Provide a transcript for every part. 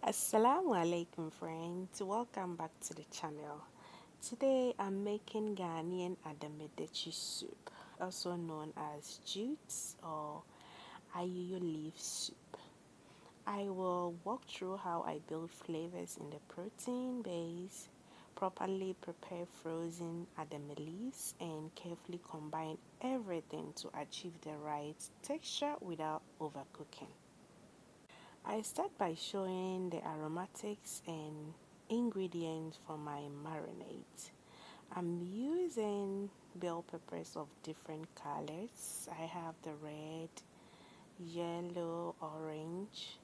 Assalamu alaikum friends, welcome back to the channel. Today I'm making Ghanaian Ademe Detsi soup, also known as jute or ayoyo leaf soup. I will walk through how I build flavors in the protein base, properly prepare frozen adame leaves, and carefully combine everything to achieve the right texture without overcooking. I start by showing the aromatics and ingredients for my marinade. I'm using bell peppers of different colors. I have the red, yellow, orange.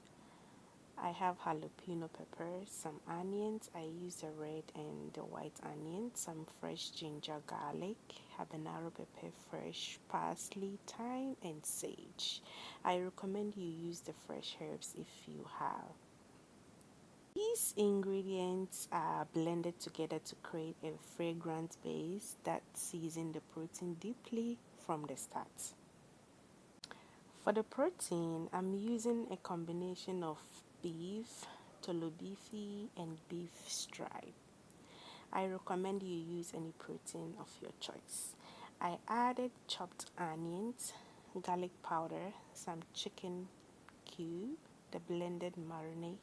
I have jalapeno peppers, some onions. I use the red and the white onions, some fresh ginger garlic, habanero pepper, fresh parsley, thyme, and sage. I recommend you use the fresh herbs if you have. These ingredients are blended together to create a fragrant base that seasons the protein deeply from the start. For the protein, I'm using a combination of beef, toole beefy, and beef stripe. I recommend you use any protein of your choice. I added chopped onions, garlic powder, some chicken cube, the blended marinade,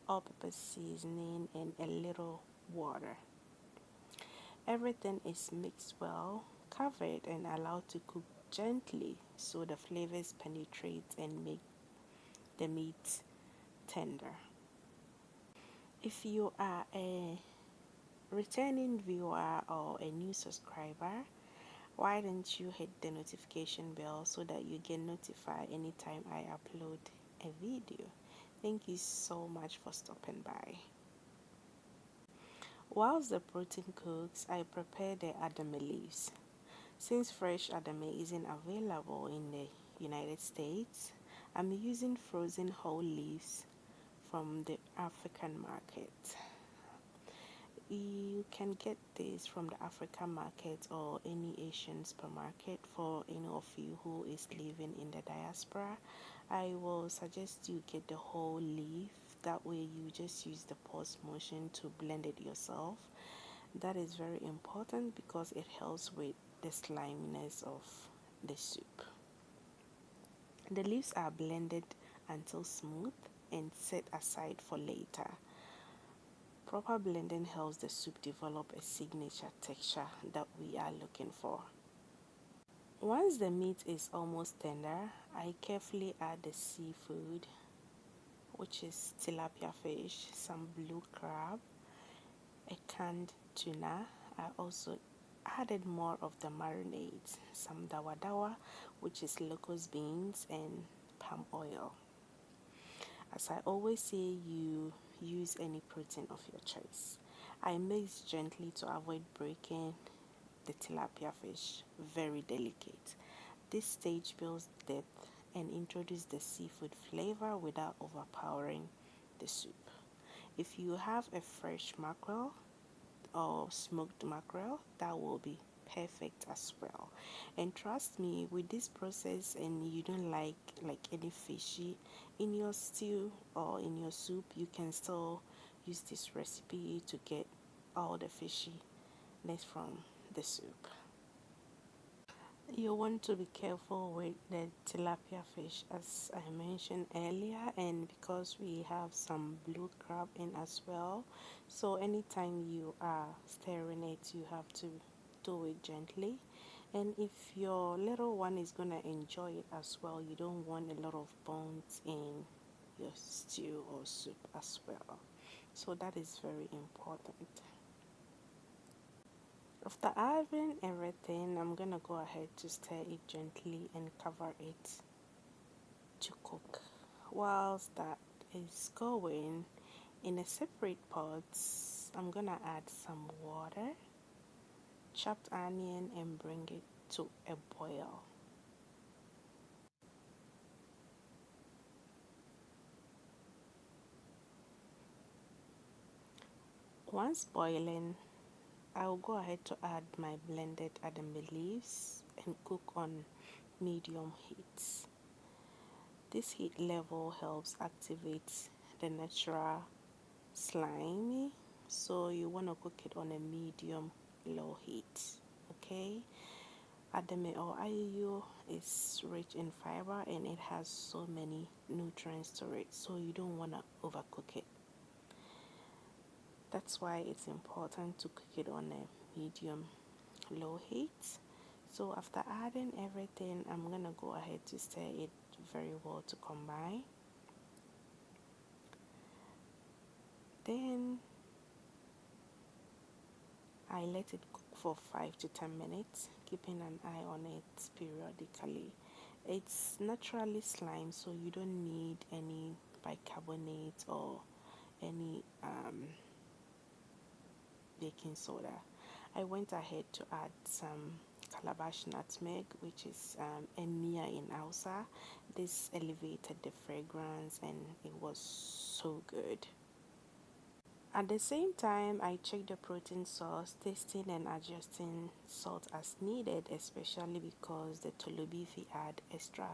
all-purpose seasoning, and a little water. Everything is mixed well, covered, and allowed to cook gently so the flavors penetrate and make the meat tender. If you are a returning viewer or a new subscriber, why don't you hit the notification bell so that you get notified anytime I upload a video? Thank you so much for stopping by. Whilst the protein cooks, I prepare the adame leaves. Since fresh adame isn't available in the United States, I'm using frozen whole leaves from the African market. You can get this from the African market or any Asian supermarket. For any of you who is living in the diaspora, I will suggest you get the whole leaf. That way you just use the pulse motion to blend it yourself. That is very important because it helps with the sliminess of the soup. The leaves are blended until smooth and set aside for later. Proper blending helps the soup develop a signature texture that we are looking for. Once the meat is almost tender, I carefully add the seafood, which is tilapia fish, some blue crab, a canned tuna. I also added more of the marinades, some dawa dawa, which is locust beans, and palm oil. As I always say, you use any protein of your choice. I mix gently to avoid breaking the tilapia fish, very delicate. This stage builds depth and introduces the seafood flavor without overpowering the soup. If you have a fresh mackerel or smoked mackerel, that will be perfect as well. And trust me, with this process, and you don't like any fishy in your stew or in your soup, you can still use this recipe to get all the fishiness from the soup. You want to be careful with the tilapia fish, as I mentioned earlier, and because we have some blue crab in as well, so anytime you are stirring it, you have to do it gently. And if your little one is gonna enjoy it as well, you don't want a lot of bones in your stew or soup as well, so that is very important. After having everything, I'm gonna go ahead to stir it gently and cover it to cook. Whilst that is going, in a separate pot, I'm gonna add some water, chopped onion, and bring it to a boil. Once boiling, I'll go ahead to add my blended adame leaves and cook on medium heat. This heat level helps activate the natural slimy, so you want to cook it on a medium low heat. Okay, adame or ayu is rich in fiber and it has so many nutrients to it, so you don't want to overcook it. That's why it's important to cook it on a medium low heat. So after adding everything, I'm gonna go ahead to stir it very well to combine. Then I let it cook for 5 to 10 minutes, keeping an eye on it periodically. It's naturally slime, so you don't need any bicarbonate or any baking soda. I went ahead to add some calabash nutmeg, which is enia in Hausa. This elevated the fragrance and it was so good. At the same time, I checked the protein source, tasting and adjusting salt as needed, especially because the tolobifi add extra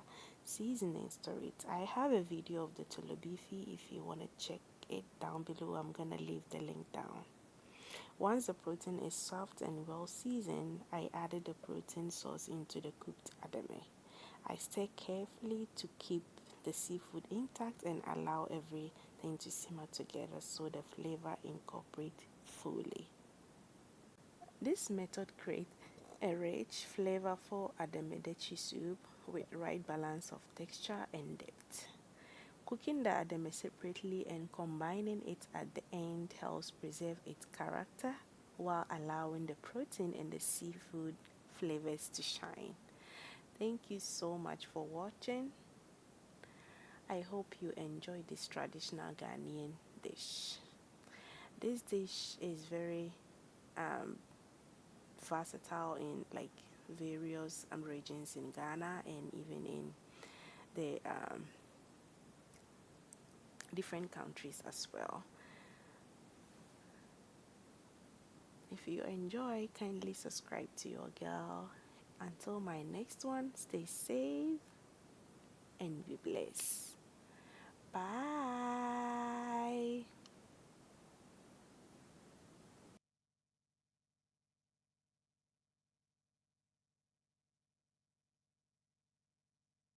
seasonings to it. I have a video of the tolobifi if you want to check it down below. I'm gonna leave the link down. Once the protein is soft and well seasoned, I added the protein sauce into the cooked adame. I stir carefully to keep the seafood intact and allow everything to simmer together so the flavor incorporates fully. This method creates a rich, flavorful Ademe Detsi soup with right balance of texture and depth. Cooking the adame separately and combining it at the end helps preserve its character while allowing the protein and the seafood flavors to shine. Thank you so much for watching. I hope you enjoy this traditional Ghanaian dish. This dish is very um, versatile in like various regions in Ghana and even in the different countries as well. If you enjoy, kindly subscribe to your girl. Until my next one, stay safe and be blessed. Bye.